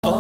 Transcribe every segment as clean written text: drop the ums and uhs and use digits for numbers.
आज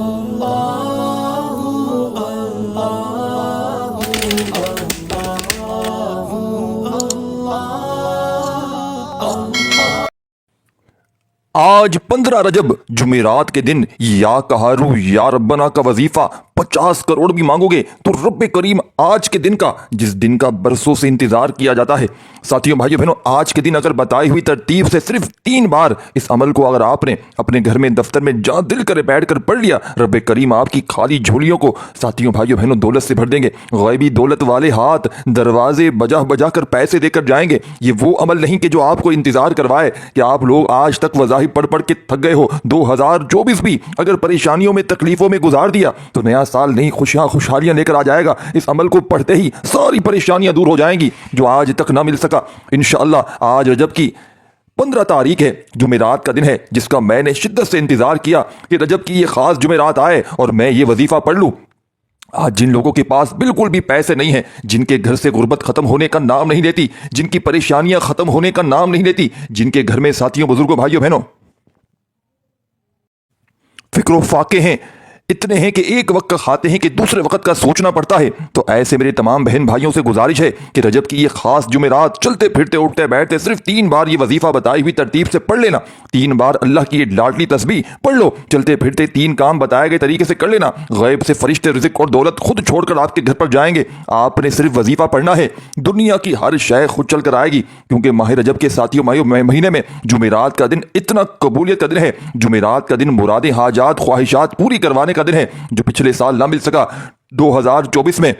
15 रजब जुमेरात के दिन या कहारू या रब्बना का वजीफा 50 करोड़ भी मांगोगे तो रब्बे करीम आज के दिन का, जिस दिन का बरसों से इंतजार किया जाता है, साथियों भाइयों बहनों, आज के दिन अगर बताई हुई तरतीब से सिर्फ 3 बार इस अमल को अगर आपने अपने घर में दफ्तर में जहां दिल करे बैठ कर पढ़ लिया, रब्बे करीम आपकी खाली झोलियों को साथियों भाइयों बहनों दौलत से भर देंगे। गैबी दौलत वाले हाथ दरवाजे बजा बजा कर पैसे देकर जाएंगे। ये वो अमल नहीं कि जो आपको इंतजार करवाए कि आप लोग आज तक वज़ाहिब पढ़ पढ़ के थक गए हो। 2024 भी अगर परेशानियों में तकलीफों में गुजार दिया तो नया साल नई खुशहालियां लेकर आ जाएगा। इस अमल को पढ़ते ही सारी परेशानियां दूर हो जाएंगी जो आज तक ना मिल सका। इंशाअल्लाह आज रजब की 15 तारीख है, जुमेरात का दिन है, जिसका मैंने शिद्दत से इंतजार किया कि रजब की ये खास जुमेरात आए और मैं ये वजीफा पढ़ लूं। आज जिन लोगों के पास बिल्कुल भी पैसे नहीं है, जिनके घर से गुर्बत खत्म होने का नाम नहीं लेती, जिनकी परेशानियां खत्म होने का नाम नहीं लेती, जिनके घर में साथियों बुजुर्गों भाइयों बहनों फिक्रो फाके हैं, इतने हैं कि एक वक्त का खाते हैं कि दूसरे वक्त का सोचना पड़ता है, तो ऐसे मेरे तमाम बहन भाइयों से गुजारिश है कि रजब की ये खास जुमेरात चलते फिरते उठते बैठते सिर्फ 3 बार ये वजीफा बताई हुई तरतीब से पढ़ लेना। 3 बार अल्लाह की ये लाडली तस्बीह पढ़ लो। चलते फिरते 3 काम बताए गए तरीके से कर लेना। गैब से फरिश्ते रिज़्क़ और दौलत खुद छोड़कर आपके घर पर जाएंगे। आपने सिर्फ वजीफा पढ़ना है, दुनिया की हर शय खुद चल कर आएगी, क्योंकि माह रजब के साथियों महीने में जुमेरात का दिन इतना कबूलियत का दिन है। जुमेरात का दिन मुरादें हाजात ख्वाहिशात पूरी करवाने का दिन है, जो पिछले साल ना मिल सका 2024 में,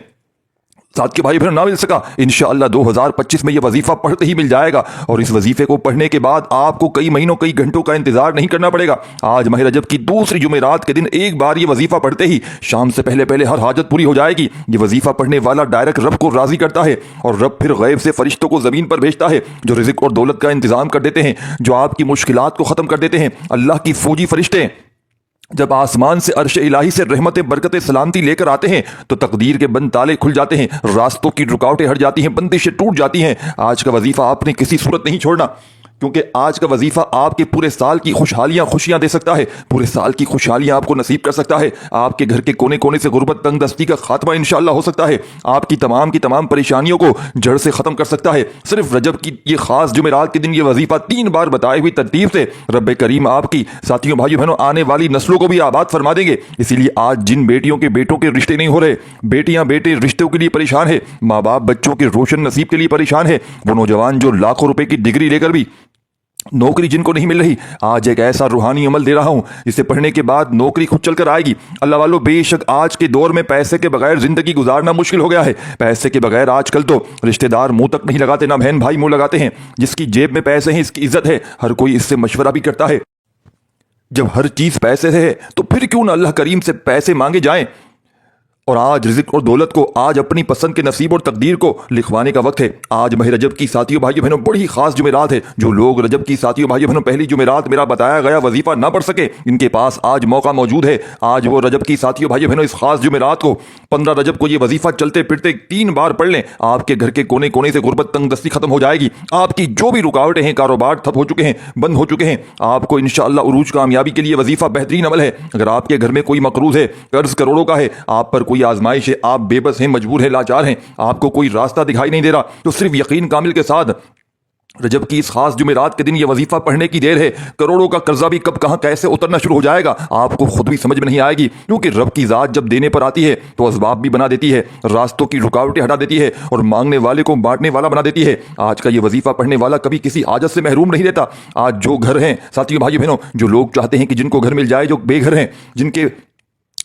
साथ के भाई बहन ना मिल सका, इंशाअल्लाह 2025 में यह वजीफा पढ़ते ही मिल जाएगा। और इस वजीफे को पढ़ने के बाद आपको कई महीनों कई घंटों का इंतजार नहीं करना पड़ेगा। आज माह रजब की दूसरी जुमेरात के दिन एक बार ये वजीफा पढ़ते ही शाम से पहले पहले हर हाजत पूरी हो जाएगी। ये वजीफा पढ़ने वाला डायरेक्ट रब को राजी करता है और रब फिर गैब से फरिश्तों को जमीन पर भेजता है, जो रिज़्क़ और दौलत का इंतजाम कर देते हैं, जो आपकी मुश्किलात को खत्म कर देते हैं। अल्लाह की फौजी फरिश्ते जब आसमान से अर्श इलाही से रहमत बरकत सलामती लेकर आते हैं तो तकदीर के बंद ताले खुल जाते हैं, रास्तों की रुकावटें हट जाती हैं, बंदिशें टूट जाती हैं। आज का वजीफा आपने किसी सूरत नहीं छोड़ना, क्योंकि आज का वजीफा आपके पूरे साल की खुशियां दे सकता है, पूरे साल की खुशहालियां आपको नसीब कर सकता है। आपके घर के कोने कोने से गुर्बत तंगदस्ती का खात्मा इंशाअल्लाह हो सकता है, आपकी तमाम परेशानियों को जड़ से खत्म कर सकता है। सिर्फ रजब की ये खास जुमेरात के दिन ये वजीफा 3 बार बताई हुई तरतीब से रब्बे करीम आपकी साथियों भाइयों बहनों आने वाली नस्लों को भी आबाद फरमा देंगे। इसीलिए आज जिन बेटियों के बेटों के रिश्ते नहीं हो रहे, बेटियां बेटे रिश्तों के लिए परेशान है, माँ बाप बच्चों के रोशन नसीब के लिए परेशान है, वो नौजवान जो लाखों रुपए की डिग्री लेकर भी नौकरी जिनको नहीं मिल रही, आज एक ऐसा रूहानी अमल दे रहा हूं जिसे पढ़ने के बाद नौकरी खुद चल कर आएगी। अल्लाह वालों, बेशक आज के दौर में पैसे के बगैर जिंदगी गुजारना मुश्किल हो गया है। पैसे के बगैर आजकल तो रिश्तेदार मुंह तक नहीं लगाते, ना बहन भाई मुंह लगाते हैं। जिसकी जेब में पैसे हैं इसकी इज्जत है, हर कोई इससे मशवरा भी करता है। जब हर चीज पैसे से है तो फिर क्यों ना अल्लाह करीम से पैसे मांगे जाएं। और आज रिज़्क़ और दौलत को, आज अपनी पसंद के नसीब और तकदीर को लिखवाने का वक्त है। आज माह रजब की साथियों भाइयों बहनों बड़ी खास जुमेरात है। जो लोग रजब की साथियों भाइयों बहनों पहली जुमेरात मेरा बताया गया वजीफा ना पढ़ सके, इनके पास आज मौका मौजूद है। आज वो रजब की साथियों भाइयों बहनों इस खास जुमेरात को 15 रजब को ये वजीफा चलते फिरते 3 बार पढ़ लें। आपके घर के कोने कोने से गुर्बत तंगदस्ती खत्म हो जाएगी। आपकी जो भी रुकावटें हैं, कारोबार ठप हो चुके हैं, बंद हो चुके हैं, आपको इंशाअल्लाह उरूज कामयाबी के लिए वजीफा बेहतरीन अमल है। अगर आपके घर में कोई मकरूज है, कर्ज करोड़ों का है, आप पर कोई आजमाइश है, आप बेबस हैं, मजबूर हैं, लाचार हैं, आपको कोई रास्ता दिखाई नहीं दे रहा, तो सिर्फ यकीन कामिल के साथ रजब की इस खास जुमेरात के दिन ये वजीफा पढ़ने की देर है। करोड़ों का कर्जा भी कब कहां कैसे उतरना शुरू हो जाएगा आपको खुद भी समझ में नहीं आएगी, क्योंकि रब की जात जब देने पर आती है तो असबाब भी बना देती है, रास्तों की रुकावटें हटा देती है और मांगने वाले को बांटने वाला बना देती है। आज का ये वजीफा पढ़ने वाला कभी किसी आजत से महरूम नहीं रहता। आज जो घर हैं साथियों भाइयों बहनों, जो लोग चाहते हैं कि जिनको घर मिल जाए, जो बेघर हैं, जिनके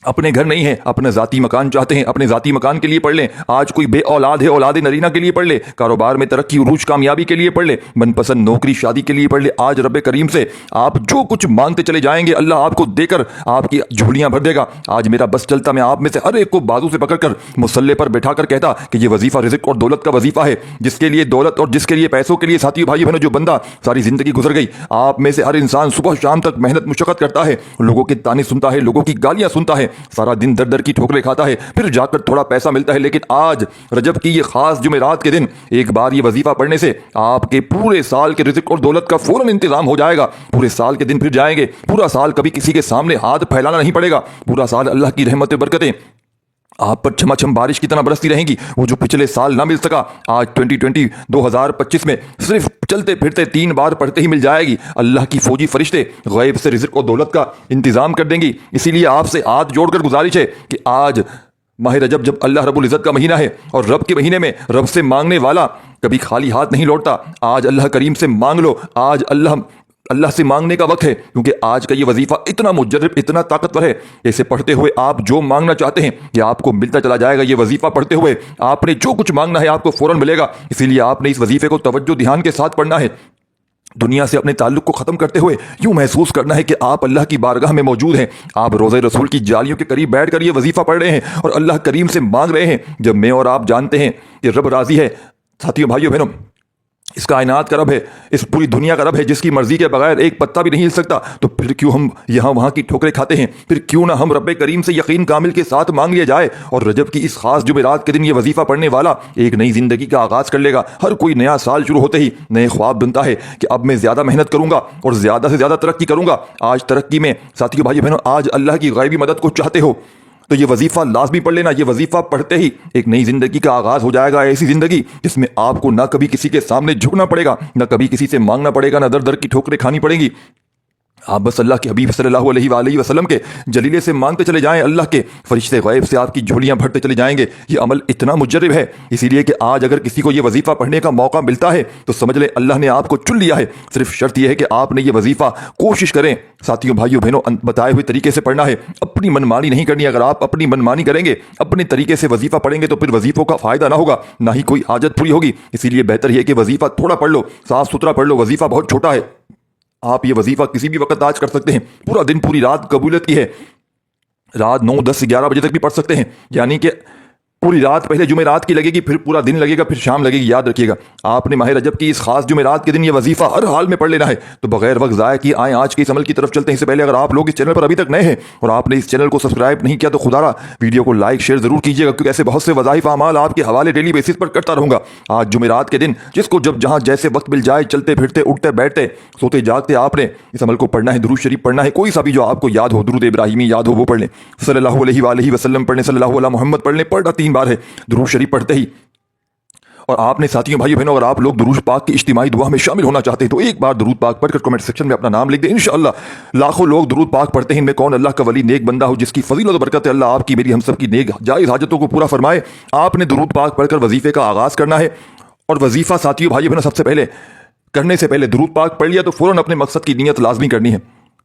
अपने घर नहीं है, अपना जाती मकान चाहते हैं, अपने जाती मकान के लिए पढ़ लें। आज कोई बे औलाद है, औलाद नरीना के लिए पढ़ ले, कारोबार में तरक्की उरूज कामयाबी के लिए पढ़ ले, मनपसंद नौकरी शादी के लिए पढ़ ले। आज रब्बे करीम से आप जो कुछ मांगते चले जाएंगे अल्लाह आपको देकर आपकी झोलियां भर देगा। आज मेरा बस चलता, मैं आप में से हर एक को बाजू से पकड़कर मुसल्ले पर बैठा कर कहता कि ये वजीफा रिज़्क़ और दौलत का वजीफा है, जिसके लिए दौलत और जिसके लिए पैसों के लिए साथियों भाई बहनों जो बंदा सारी जिंदगी गुजर गई, आप में से हर इंसान सुबह शाम तक मेहनत मुशक्कत करता है, लोगों के ताने सुनता है, लोगों की गालियां सुनता है, सारा दिन दर दर की ठोकरें खाता है, फिर जाकर थोड़ा पैसा मिलता है। लेकिन आज रजब की ये खास जुमेरात के दिन एक बार ये वजीफा पढ़ने से आपके पूरे साल के रिज़्क और दौलत का फौरन इंतजाम हो जाएगा। पूरे साल के दिन फिर जाएंगे, पूरा साल कभी किसी के सामने हाथ फैलाना नहीं पड़ेगा। पूरा साल अल्लाह की रहमत बरकतें आप पर छमाछम बारिश की तरह बरसती रहेंगी। वो जो पिछले साल ना मिल सका, आज 2025 में सिर्फ चलते फिरते 3 बार पढ़ते ही मिल जाएगी। अल्लाह की फौजी फरिश्ते गैब से रिज़्क और दौलत का इंतजाम कर देंगी। इसीलिए आपसे हाथ जोड़कर गुजारिश है कि आज माह रजब जब अल्लाह रब्बुल इज़्ज़त का महीना है और रब के महीने में रब से मांगने वाला कभी खाली हाथ नहीं लौटता। आज अल्लाह करीम से मांग लो। आज अल्लाह से मांगने का वक्त है, क्योंकि आज का ये वजीफा इतना मुजर्रब, इतना ताकतवर है। इसे पढ़ते हुए आप जो मांगना चाहते हैं ये आपको मिलता चला जाएगा। ये वजीफा पढ़ते हुए आपने जो कुछ मांगना है आपको फौरन मिलेगा। इसीलिए आपने इस वजीफे को तवज्जो ध्यान के साथ पढ़ना है। दुनिया से अपने ताल्लुक को ख़त्म करते हुए यूं महसूस करना है कि आप अल्लाह की बारगाह में मौजूद हैं। आप रोज़े रसूल की जालियों के करीब बैठ कर ये वजीफा पढ़ रहे हैं और अल्लाह करीम से मांग रहे हैं। जब मैं और आप जानते हैं कि रब राज़ी है, साथियों भाइयों बहनों, इस कायनात का रब है, इस पूरी दुनिया का रब है, जिसकी मर्जी के बगैर एक पत्ता भी नहीं हिल सकता, तो फिर क्यों हम यहाँ वहाँ की ठोकरें खाते हैं? फिर क्यों ना हम रब्बे करीम से यकीन कामिल के साथ मांग लिया जाए। और रजब की इस खास जुमेरात के दिन ये वजीफा पढ़ने वाला एक नई जिंदगी का आगाज़ कर लेगा। हर कोई नया साल शुरू होते ही नए ख्वाब बुनता है कि अब मैं ज़्यादा मेहनत करूँगा और ज़्यादा से ज़्यादा तरक्की करूँगा। आज तरक्की में साथियों भाइयों बहनों, आज अल्लाह की गैबी मदद को चाहते हो तो ये वजीफा लाजमी पढ़ लेना। ये वजीफा पढ़ते ही एक नई जिंदगी का आगाज हो जाएगा। ऐसी जिंदगी जिसमें आपको ना कभी किसी के सामने झुकना पड़ेगा, ना कभी किसी से मांगना पड़ेगा, ना दर दर की ठोकरें खानी पड़ेंगी। आप बस अल्लाह के हबीब सल्लल्लाहु अलैहि वसल्लम के जलीले से मांगते चले जाएं। अल्लाह के फरिश्ते गैब से आपकी झोलियां भरते चले जाएंगे। ये अमल इतना मुजर्रब है, इसीलिए कि आज अगर किसी को ये वजीफा पढ़ने का मौका मिलता है तो समझ लें अल्लाह ने आपको चुन लिया है। सिर्फ शर्त यह है कि आपने ये वजीफा कोशिश करें, साथियों भाइयों बहनों, बताए हुए तरीके से पढ़ना है। अपनी मनमानी नहीं करनी। अगर आप अपनी मनमानी करेंगे, अपने तरीके से वजीफा पढ़ेंगे तो फिर वजीफों का फायदा ना होगा, ना ही कोई हाजत पूरी होगी। इसीलिए बेहतर यह है कि वजीफा थोड़ा पढ़ लो, साफ सुथरा पढ़ लो। वजीफा बहुत छोटा है, आप ये वजीफा किसी भी वक्त आज कर सकते हैं। पूरा दिन पूरी रात कबूलियत की है। रात 9, 10, 11 बजे तक भी पढ़ सकते हैं। यानी कि पूरी रात पहले जुमेरात की लगेगी, फिर पूरा दिन लगेगा, फिर शाम लगेगी। याद रखिएगा, आपने माह रजब की इस खास जुमेरात के दिन ये वजीफा हर हाल में पढ़ लेना है। तो बगैर वक्त ज़ाया किए आए आज के इस अमल की तरफ चलते हैं। इससे पहले अगर आप लोग इस चैनल पर अभी तक नए हैं और आपने इस चैनल को सब्सक्राइब नहीं किया तो खुदारा वीडियो को लाइक शेयर जरूर कीजिएगा, क्योंकि ऐसे बहुत से वज़ाइफ अमाल आपके हवाले डेली बेसिस पर करता रहूंगा। आज जुमेरात के दिन जिसको जब जहाँ जैसे वक्त मिल जाए, चलते फिरते, उठते बैठते, सोते जागते, आपने इस अमल को पढ़ना है। दुरूद शरीफ पढ़ना है, कोई सा भी जो आपको याद हो, दुरूद इब्राहिमी याद हो वो पढ़ लें। सल्लल्लाहु अलैहि वसल्लम पढ़ने, सल्लल्लाहु अला मुहम्मद पढ़ लें। पढ़ना 3 बार है दुरूद शरीफ पढ़ते ही। और आपने साथियों भाइयों बहनों, अगर आप लोग दुरूद पाक की इज्तिमाई दुआ में शामिल होना चाहते हैं तो एक बार दुरूद पाक पढ़कर कमेंट सेक्शन में अपना नाम लिख दें। इंशाअल्लाह लाखों लोग दुरूद पाक पढ़ते हैं, इनमें कौन अल्लाह का वली नेक बंदा हो जिसकी फजीलत और बरकत अल्लाह आपकी मेरी हम सब की नेक जायज़ हाजतों को पूरा फरमाए। आपने दुरूद पाक पढ़कर वजीफे का आगाज़ करना है। और वजीफा साथियों भाइयों बहनों, सबसे पहले करने से पहले दुरूद पाक पढ़ लिया तो फौरन अपने मकसद की नीयत लाजमी करनी है।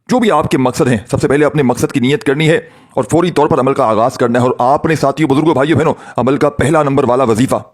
जो भी आपके मकसद हैं, सबसे पहले अपने मकसद की नीयत करनी है और फौरी तौर पर अमल का आगाज़ करना है। और आपने साथियों बुजुर्गों भाइयों बहनों, अमल का पहला नंबर वाला वजीफा,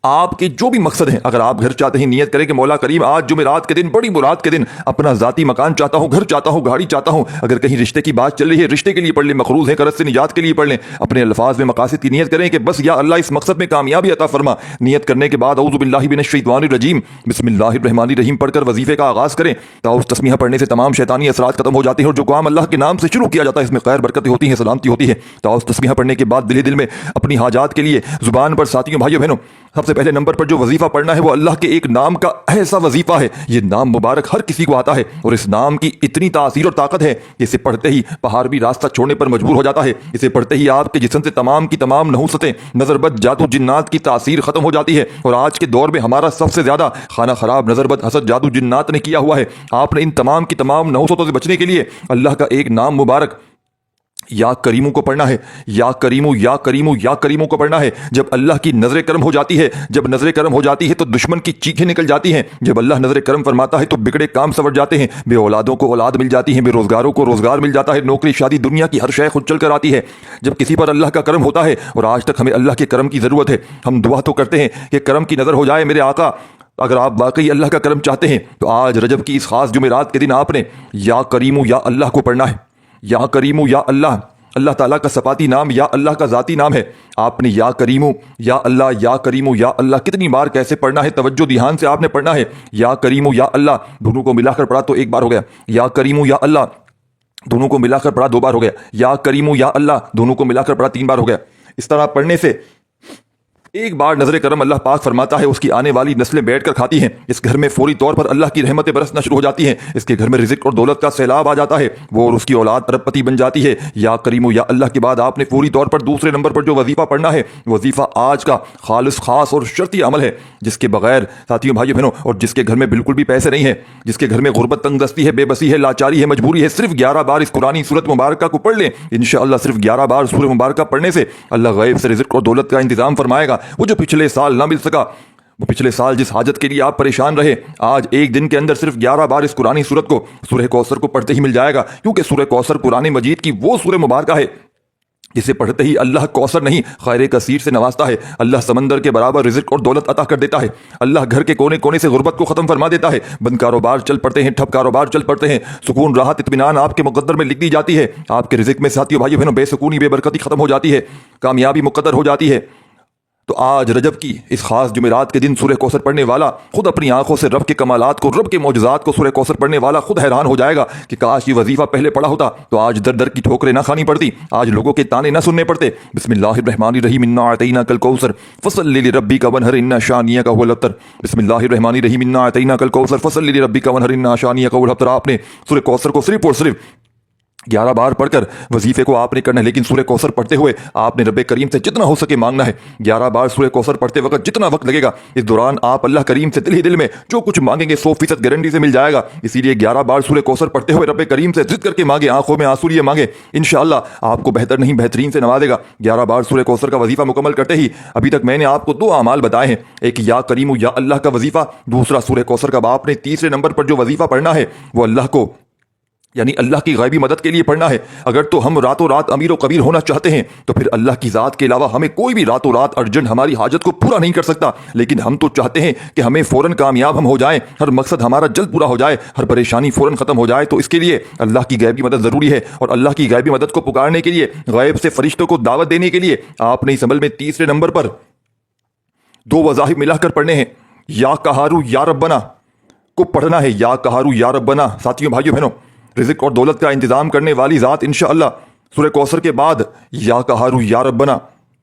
आपके जो भी मकसद हैं, अगर आप घर चाहते हैं, नियत करें कि मौला करीम आज जुमेरात के दिन, बड़ी मुराद के दिन, अपना ज़ाती मकान चाहता हूँ, घर चाहता हूँ, गाड़ी चाहता हूँ। अगर कहीं रिश्ते की बात चल रही है, रिश्ते के लिए पढ़ लें। मखरूज है, कर्ज से निजात के लिए पढ़ लें। अपने अल्फाज में मकासद की नियत करें कि बस या अल्लाह इस मकसद में कामयाबी अता फरमा। नियत करने के बाद औज़ु बिल्लाहि मिनश्शैतानिर रजीम बिस्मिल्लाहिर रहमानिर रहीम पढ़कर वजीफे का आगाज़ करें। ताउस तस्मीहा पढ़ने से तमाम शैतानी असरात खत्म हो जाते हैं और जो काम अल्लाह के नाम से शुरू किया जाता है इसमें खैर बरकतें होती हैं, सलामती होती है। ताउस तस्मीहा पढ़ने के बाद दिल में अपनी हाजात के लिए जुबान पर साथियों भाइयों बहनों, सबसे पहले नंबर पर जो वजीफा पढ़ना है वो अल्लाह के एक नाम का ऐसा वजीफा है। ये नाम मुबारक हर किसी को आता है और इस नाम की इतनी तासीर और ताकत है कि इसे पढ़ते ही पहाड़ भी रास्ता छोड़ने पर मजबूर हो जाता है। इसे पढ़ते ही आपके जिस्म से तमाम की तमाम नहुसतें, नजरबद, जादू, जिन्नात की तासीर खत्म हो जाती है। और आज के दौर में हमारा सबसे ज्यादा खाना खराब नजरबद, हसद, जादू, जिन्नात ने किया हुआ है। आपने इन तमाम की तमाम नहुसतों से बचने के लिए अल्लाह का एक नाम मुबारक या करीमू को पढ़ना है। या करीमू, या करीमू, या करीमू को पढ़ना है। जब अल्लाह की नजर करम हो जाती है, जब नजर करम हो जाती है तो दुश्मन की चीखें निकल जाती हैं। जब अल्लाह नजर करम फरमाता है तो बिगड़े काम सवर जाते हैं। बे औलादों को औलाद मिल जाती है, बेरोजगारों को रोजगार मिल जाता है, नौकरी शादी दुनिया की हर शय खुद चल कर आती है। जब किसी पर अल्लाह का करम होता है, और आज तक हमें अल्लाह के करम की जरूरत है, हम दुआ तो करते हैं कि करम की नजर हो जाए मेरे आका। अगर आप वाकई अल्लाह का करम चाहते हैं तो आज रजब की इस खास जुमेरात के दिन आपने या करीमू या अल्लाह को पढ़ना है। या करीमू या अल्लाह, अल्लाह ताला का सफाती नाम या अल्लाह का ज़ाती नाम है। आपने या करीमू या अल्लाह, या करीमू या अल्लाह कितनी बार कैसे पढ़ना है, तवज्जो ध्यान से आपने पढ़ना है। या करीमू या अल्लाह दोनों को मिलाकर पढ़ा तो एक बार हो गया। या करीमू या अल्लाह, दोनों को मिलाकर पढ़ा 2 बार हो गया। या करीमू या अल्लाह दोनों को मिलाकर पढ़ा 3 बार हो गया। इस तरह पढ़ने से एक बार नजर करम अल्लाह पाक फरमाता है उसकी आने वाली नस्लें बैठकर खाती हैं। इस घर में फौरी तौर पर अल्लाह की रहमतें बरसना शुरू हो जाती हैं। इसके घर में रिज़्क और दौलत का सैलाब आ जाता है। वो और उसकी औलाद अरबपति बन जाती है। या करीमो या अल्लाह के बाद आपने फौरी तौर पर दूसरे नंबर पर जो वजीफा पढ़ना है, वजीफा आज का खालिस खास और शर्ती अमल है, जिसके बगैर साथियों भाइयों बहनों, और जिसके घर में बिल्कुल भी पैसे नहीं है, जिसके घर में गुर्बत तंगदस्ती है, बेबसी है, लाचारी है, मजबूरी है, सिर्फ 11 बार इस कुरानी सूरत मुबारक को पढ़ लें। इंशाअल्लाह सिर्फ 11 बार सूरत मुबारक पढ़ने से अल्लाह गैब से रिज़्क और दौलत का इंतजाम फरमाएगा। वो जो पिछले साल ना मिल सका, वो पिछले साल जिस हाजत के लिए आप परेशान रहे, आज एक दिन के अंदर सिर्फ 11 बार इस कुरानी सूरत को, सूरह कौसर को पढ़ते ही मिल जाएगा। क्योंकि सूरह कौसर कुरान मजीद की वो सूरह मुबारक है जिसे पढ़ते ही अल्लाह कौसर नहीं खैर कसीर से नवाजता है। अल्लाह समंदर के बराबर रिज़्क और दौलत अता कर देता है। अल्लाह घर के कोने कोने से गुर्बत को खत्म फरमा देता है। बंद कारोबार चल पड़ते हैं, ठप कारोबार चल पड़ते हैं, सुकून राहत इत्मीनान आपके मुकद्दर में लिख दी जाती है। आपके रिज़्क में साथियों भाइयों बहनों बेसुकूनी बेबरकती खत्म हो जाती है, कामयाबी मुकद्दर हो जाती है। तो आज रजब की इस खास जुमेरात के दिन सूरह कौसर पढ़ने वाला खुद अपनी आंखों से रब के कमालात को, रब के मौजज़ात को सूरह कौसर पढ़ने वाला खुद हैरान हो जाएगा कि काश ये वजीफा पहले पढ़ा होता तो आज दर दर की ठोकरें ना खानी पड़ती, आज लोगों के ताने ना सुनने पड़ते। बिस्मिल्लाहिर्रहमानिर्रहीम इन्ना अतैनाकल कौसर फसल्लि लिरब्बिका वनहर इन्ना शानियका हुवल अब्तर। बिस्मिल्लाहिर्रहमानिर्रहीम इन्ना अतैनाकल कौसर फसल्लि लिरब्बिका वनहर इन्ना शानियका हुवल अब्तर। आपने सूरह कौसर को सिर्फ और सिर्फ 11 बार पढ़कर वजीफे को आपने करना है। लेकिन सूरह कौसर पढ़ते हुए आपने रब्बे करीम से जितना हो सके मांगना है। 11 बार सूरह कौसर पढ़ते वक्त जितना वक्त लगेगा, इस दौरान आप अल्लाह करीम से दिल ही दिल में जो कुछ मांगेंगे 100% गारंटी से मिल जाएगा। इसीलिए 11 बार सूरह कौसर पढ़ते हुए रब्बे करीम से जिद करके मांगे, आंखों में आंसू लिए मांगे, इंशाअल्लाह आपको बेहतर नहीं बेहतरीन से नवाजेगा। 11 बार सूरह कौसर का वजीफा मुकम्मल करते ही अभी तक मैंने आपको 2 अमाल बताए हैं, एक या करीमु या अल्लाह का वजीफा, दूसरा सूरह कौसर का आपने तीसरे नंबर पर जो वजीफा पढ़ना है वो अल्लाह को यानी अल्लाह की गैबी मदद के लिए पढ़ना है। अगर तो हम रातों रात अमीर व कबीर होना चाहते हैं तो फिर अल्लाह की ज़ात के अलावा हमें कोई भी रातों रात अर्जेंट हमारी हाजत को पूरा नहीं कर सकता। लेकिन हम तो चाहते हैं कि हमें फ़ौरन कामयाब हम हो जाएं, हर मकसद हमारा जल्द पूरा हो जाए, हर परेशानी फ़ौरन ख़त्म हो जाए। तो इसके लिए अल्लाह की गैबी मदद ज़रूरी है। और अल्लाह की गैबी मदद को पुकारने के लिए, गैब से फरिश्तों को दावत देने के लिए आपने इस अमल में तीसरे नंबर पर 2 वज़ाहिब मिलाकर पढ़ने हैं। या कहारू या रब्बना को पढ़ना है, या कहारू या रब्बना। साथियों भाइयों बहनों, रिज़्क और दौलत का इंतजाम करने वाली ज़ात इंशाअल्लाह सूरह कौसर के बाद या कहारू या रब्बना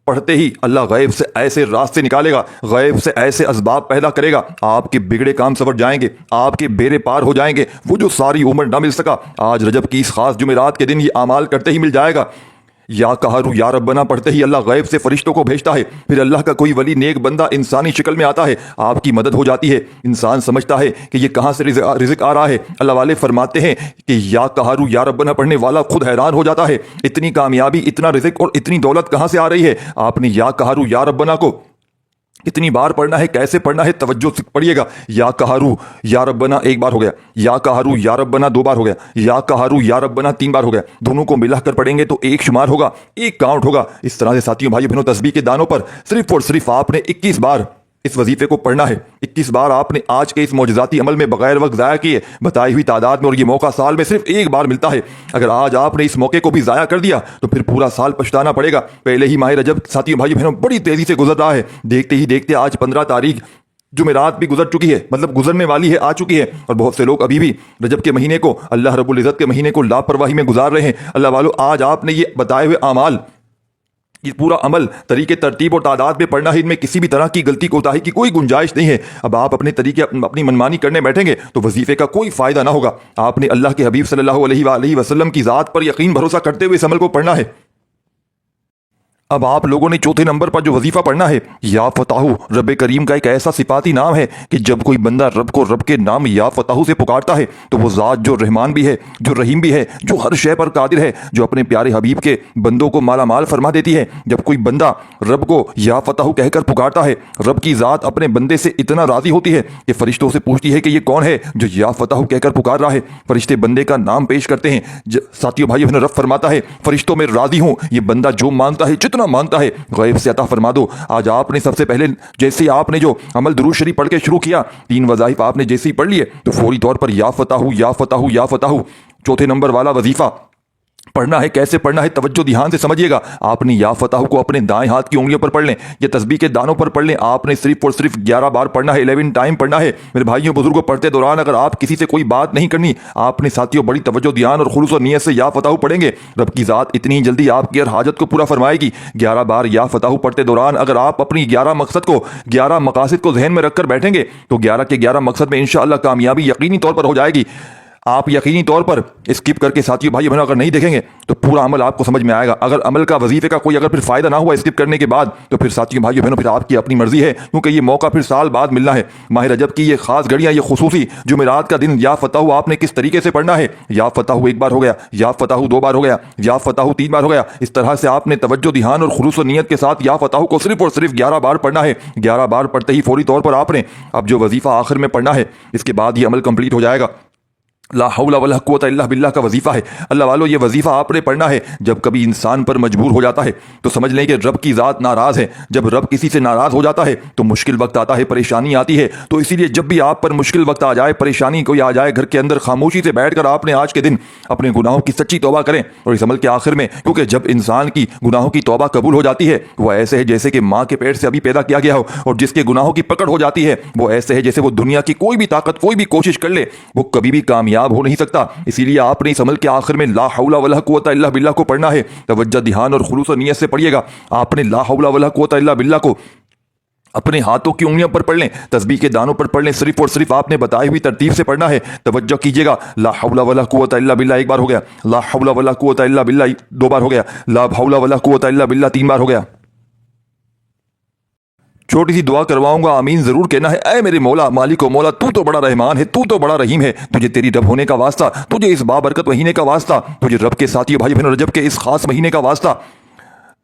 पढ़ते ही अल्लाह गैब से ऐसे रास्ते निकालेगा, गैब से ऐसे असबाब पैदा करेगा, आपके बिगड़े काम सवर जाएंगे, आपके बेरे पार हो जाएंगे। वो जो सारी उम्र ना मिल सका, आज रजब की इस खास जुमेरात के दिन ये अमाल करते ही मिल जाएगा। या कहारू या रब्बना पढ़ते ही अल्लाह गैब से फरिश्तों को भेजता है। फिर अल्लाह का कोई वली नेक बंदा इंसानी शक्ल में आता है, आपकी मदद हो जाती है। इंसान समझता है कि ये कहाँ से रिज़्क आ रहा है। अल्लाह वाले फरमाते हैं कि या कहारू या रब्बना पढ़ने वाला खुद हैरान हो जाता है, इतनी कामयाबी, इतना रिज़्क और इतनी दौलत कहाँ से आ रही है। आपने या कहारू या रब्बना को कितनी बार पढ़ना है, कैसे पढ़ना है, तवज्जो से पढ़िएगा। या कहारू या रब्बना 1 बार हो गया, या कहारू या रब्बना 2 बार हो गया, या कहारू या रब्बना 3 बार हो गया। दोनों को मिलाकर पढ़ेंगे तो एक शुमार होगा, एक काउंट होगा। इस तरह से साथियों भाइयों बहनों, तस्बीह के दानों पर सिर्फ और सिर्फ आपने 21 बार इस वजीफे को पढ़ना है। 21 बार आपने आज के इस मौजज़ाती अमल में बगैर वक्त ज़ाया किए बताई हुई तादाद में, और ये मौका साल में सिर्फ 1 बार मिलता है। अगर आज आपने इस मौके को भी ज़ाया कर दिया तो फिर पूरा साल पछताना पड़ेगा। पहले ही माह रजब साथियों भाइयों बहनों बड़ी तेज़ी से गुजर रहा है। देखते ही देखते आज 15 तारीख जुमेरात भी गुजर चुकी है, मतलब गुजरने वाली है, आ चुकी है। और बहुत से लोग अभी भी रजब के महीने को, अल्लाह रब्बुल इज़्ज़त के महीने को लापरवाही में गुजार रहे हैं। अल्लाह वालों, आज आपने ये बताए हुए अमाल, ये पूरा अमल तरीके तरतीब और तादाद में पढ़ना है। इनमें किसी भी तरह की गलती कोताही की कोई गुंजाइश नहीं है। अब आप अपने तरीके अपनी मनमानी करने बैठेंगे तो वजीफे का कोई फायदा ना होगा। आपने अल्लाह के हबीब सल्लल्लाहु अलैहि वसल्लम की ज़ात पर यकीन भरोसा करते हुए इस अमल को पढ़ना है। अब आप लोगों ने चौथे नंबर पर जो वजीफा पढ़ना है, या फताहू, रब करीम का एक ऐसा सिफाती नाम है कि जब कोई बंदा रब को रब के नाम या फताहू से पुकारता है तो वो ज़ात जो रहमान भी है, जो रहीम भी है, जो हर शय पर कादिर है, जो अपने प्यारे हबीब के बंदों को माला माल फरमा देती है। जब कोई बंदा रब को या फताहू कहकर पुकारता है, रब की ज़ात अपने बंदे से इतना राज़ी होती है कि फरिश्तों से पूछती है कि ये कौन है जो या फताहू कहकर पुकार रहा है। फरिश्ते बंदे का नाम पेश करते हैं। साथियों भाइयों, रब फरमाता है, फरिश्तों में राज़ी हूँ, ये बंदा जो मांगता है, जितना मांगता है, गैब से अता फरमा दो। आज आपने सबसे पहले जैसे आपने जो अमल दुरूद शरीफ पढ़ के शुरू किया, 3 वज़ाइफ आपने जैसे ही पढ़ लिए तो फौरी तौर पर या फताहू या फताहू या फताहू चौथे नंबर वाला वजीफा پڑھنا ہے کیسے پڑھنا ہے توجہ دھیان سے سمجھیے گا. آپ نے یا فتح کو اپنے دائیں ہاتھ کی انگلیوں پر پڑھ لیں یا تسبیح کے دانوں پر پڑھ لیں. آپ نے صرف اور صرف 11 بار پڑھنا ہے, 11 ٹائم پڑھنا ہے. میرے بھائیوں بزرگوں, پڑھتے دوران اگر آپ کسی سے کوئی بات نہیں کرنی, آپ نے ساتھیوں بڑی توجہ دھیان اور خلوص و نیت سے یا فتح پڑھیں گے, رب کی ذات اتنی ہی جلدی آپ کی ہر حاجت کو پورا فرمائے گی. 11 بار یا فتح پڑھتے دوران اگر آپ اپنی 11 مقاصد کو ذہن میں رکھ کر بیٹھیں گے تو 11 کے 11 مقصد میں انشاءاللہ کامیابی یقینی طور پر ہو جائے گی. آپ یقینی طور پر اسکپ کر کے ساتھیوں بھائی بہنوں اگر نہیں دیکھیں گے تو پورا عمل آپ کو سمجھ میں آئے گا. اگر عمل کا وظیفے کا کوئی اگر پھر فائدہ نہ ہوا اسکپ کرنے کے بعد تو پھر ساتھیوں بھائی بہنوں پھر آپ کی اپنی مرضی ہے, کیونکہ یہ موقع پھر سال بعد ملنا ہے. ماہ رجب کی یہ خاص گھڑیاں, یہ خصوصی جمعرات کا دن یا فتح آپ نے کس طریقے سے پڑھنا ہے. یا فتح 1 بار ہو گیا, یا فتح 2 بار ہو گیا, یا فتح 3 بار ہو گیا. اس طرح سے آپ نے توجہ دھیان اور خلوص و نیت کے ساتھ یا فتح کو صرف اور صرف 11 بار پڑھنا ہے. 11 بار پڑھتے ہی فوری طور پر آپ نے اب جو وظیفہ آخر میں پڑھنا ہے اس کے بعد یہ عمل کمپلیٹ ہو جائے گا. لا حول ولا قوت الا باللہ کا وظیفہ ہے. اللہ والو, یہ وظیفہ آپ نے پڑھنا ہے. جب کبھی انسان پر مجبور ہو جاتا ہے تو سمجھ لیں کہ رب کی ذات ناراض ہے. جب رب کسی سے ناراض ہو جاتا ہے تو مشکل وقت آتا ہے, پریشانی آتی ہے. تو اسی لیے جب بھی آپ پر مشکل وقت آ جائے, پریشانی کوئی آ جائے, گھر کے اندر خاموشی سے بیٹھ کر آپ نے آج کے دن اپنے گناہوں کی سچی توبہ کریں. اور اس عمل کے آخر میں, کیونکہ جب انسان کی گناہوں کی توبہ قبول ہو جاتی ہے وہ ایسے ہے جیسے کہ ماں کے پیٹ سے ابھی پیدا کیا گیا ہو, اور جس کے گناہوں کی پکڑ ہو جاتی ہے وہ ایسے ہے جیسے وہ دنیا کی کوئی بھی طاقت کوئی بھی کوشش کر لے وہ کبھی بھی کامیاب ہو نہیں سکتا. اسی لیے آپ نے اس عمل کے آخر میں لا حول ولا قوت الا باللہ کو پڑھنا ہے. توجہ دھیان اور خلوص و نیت سے پڑھیے گا. آپ نے لا حول ولا قوت الا باللہ کو اپنے ہاتھوں کی انگلیوں پر پڑھ لیں, تسبیح کے دانوں پر پڑھ لیں. صرف اور صرف آپ نے بتائی ہوئی ترتیب سے پڑھنا ہے. توجہ کیجیے گا. لا حول ولا قوت الا باللہ 1 بار ہو گیا, لا حول ولا قوت الا باللہ 2 بار ہو گیا, لا حول ولا قوت الا باللہ 3 بار ہو گیا. چھوٹی سی دعا کرواؤں گا, آمین ضرور کہنا ہے. اے میرے مولا, مالک و مولا, تو بڑا رحمان ہے, تو بڑا رحیم ہے. تجھے تیری رب ہونے کا واسطہ, تجھے اس بابرکت مہینے کا واسطہ, تجھے رب کے ساتھیوں بھائی بہنوں رجب کے اس خاص مہینے کا واسطہ,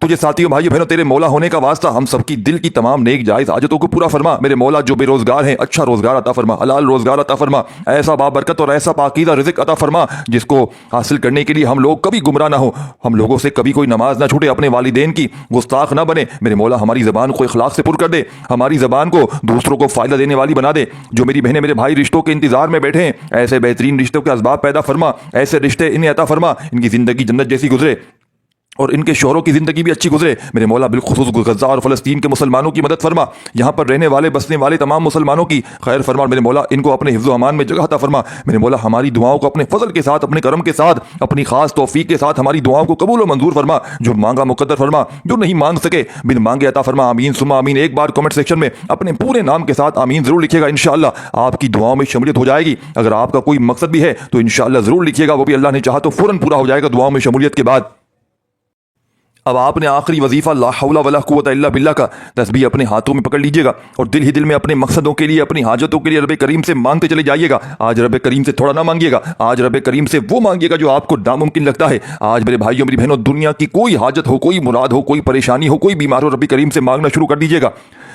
تجھے ساتھیوں بھائیو بہنوں تیرے مولا ہونے کا واسطہ, ہم سب کی دل کی تمام نیک جائز حاجتوں کو پورا فرما. میرے مولا جو بے روزگار ہیں اچھا روزگار عطا فرما, حلال روزگار عطا فرما, ایسا بابرکت اور ایسا پاکیزہ رزق عطا فرما جس کو حاصل کرنے کے لیے ہم لوگ کبھی گمراہ نہ ہو, ہم لوگوں سے کبھی کوئی نماز نہ چھوٹے, اپنے والدین کی گستاخ نہ بنے. میرے مولا ہماری زبان کو اخلاق سے پر کر دے, ہماری زبان کو دوسروں کو فائدہ دینے والی بنا دے. جو میری بہنیں میرے بھائی رشتوں کے انتظار میں بیٹھے ہیں ایسے بہترین رشتوں کے اسباب پیدا فرما, ایسے رشتے انہیں عطا فرما ان کی زندگی جنت جیسی گزرے اور ان کے شوہروں کی زندگی بھی اچھی گزرے. میرے مولا بالخصوص غزہ اور فلسطین کے مسلمانوں کی مدد فرما, یہاں پر رہنے والے بسنے والے تمام مسلمانوں کی خیر فرما. میرے مولا ان کو اپنے حفظ و امان میں جگہ عطا فرما. میرے مولا ہماری دعاؤں کو اپنے فضل کے ساتھ, اپنے کرم کے ساتھ, اپنی خاص توفیق کے ساتھ ہماری دعاؤں کو قبول و منظور فرما. جو مانگا مقدر فرما, جو نہیں مانگ سکے بن مانگے عطا فرما. آمین ثم آمین. ایک بار کمنٹ سیکشن میں اپنے پورے نام کے ساتھ آمین ضرور لکھیے گا. انشاءاللہ آپ کی دعاؤں میں شمولیت ہو جائے گی. اگر آپ کا کوئی مقصد بھی ہے تو انشاءاللہ ضرور لکھیے گا, وہ بھی اللہ نے چاہا تو فوراً پورا ہو جائے گا دعاؤں میں شمولیت کے بعد. اب آپ نے آخری وظیفہ لا حول ولا قوت الا باللہ کا تسبیح اپنے ہاتھوں میں پکڑ لیجئے گا اور دل ہی دل میں اپنے مقصدوں کے لیے, اپنی حاجتوں کے لیے رب کریم سے مانگتے چلے جائیے گا. آج رب کریم سے تھوڑا نہ مانگیے گا, آج رب کریم سے وہ مانگیے گا جو آپ کو ناممکن لگتا ہے. آج میرے بھائیوں میری بہنوں دنیا کی کوئی حاجت ہو, کوئی مراد ہو, کوئی پریشانی ہو, کوئی بیمار ہو, رب کریم سے مانگنا شروع کر دیجیے گا.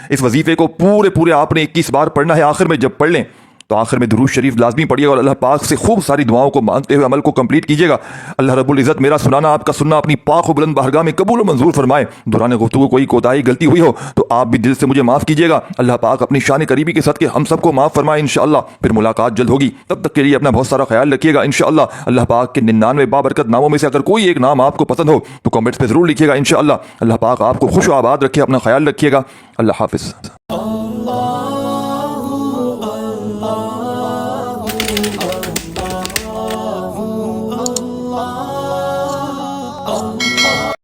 اس وظیفے کو پورے آپ نے 21 بار پڑھنا ہے. آخر میں جب پڑھ لیں تو آخر میں درود شریف لازمی پڑھیے گا اور اللہ پاک سے خوب ساری دعاؤں کو مانگتے ہوئے عمل کو کمپلیٹ کیجیے گا. اللہ رب العزت میرا سنانا, آپ کا سننا اپنی پاک و بلند بارگاہ میں قبول و منظور فرمائے. دوران گفتگو کوئی کوتاہی غلطی ہوئی ہو تو آپ بھی دل سے مجھے معاف کیجیے گا. اللہ پاک اپنی شان قریبی کے صدقے ہم سب کو معاف فرمائے. انشاءاللہ پھر ملاقات جلد ہوگی, تب تک کے لیے اپنا بہت سارا خیال رکھیے گا. انشاءاللہ اللہ پاک کے 99 بابرکت ناموں میں سے اگر کوئی ایک نام آپ کو پسند ہو تو کمنٹس پہ ضرور لکھیے گا. انشاءاللہ اللہ پاک آپ کو خوش و آباد رکھے, اپنا خیال رکھیے گا. اللہ حافظ.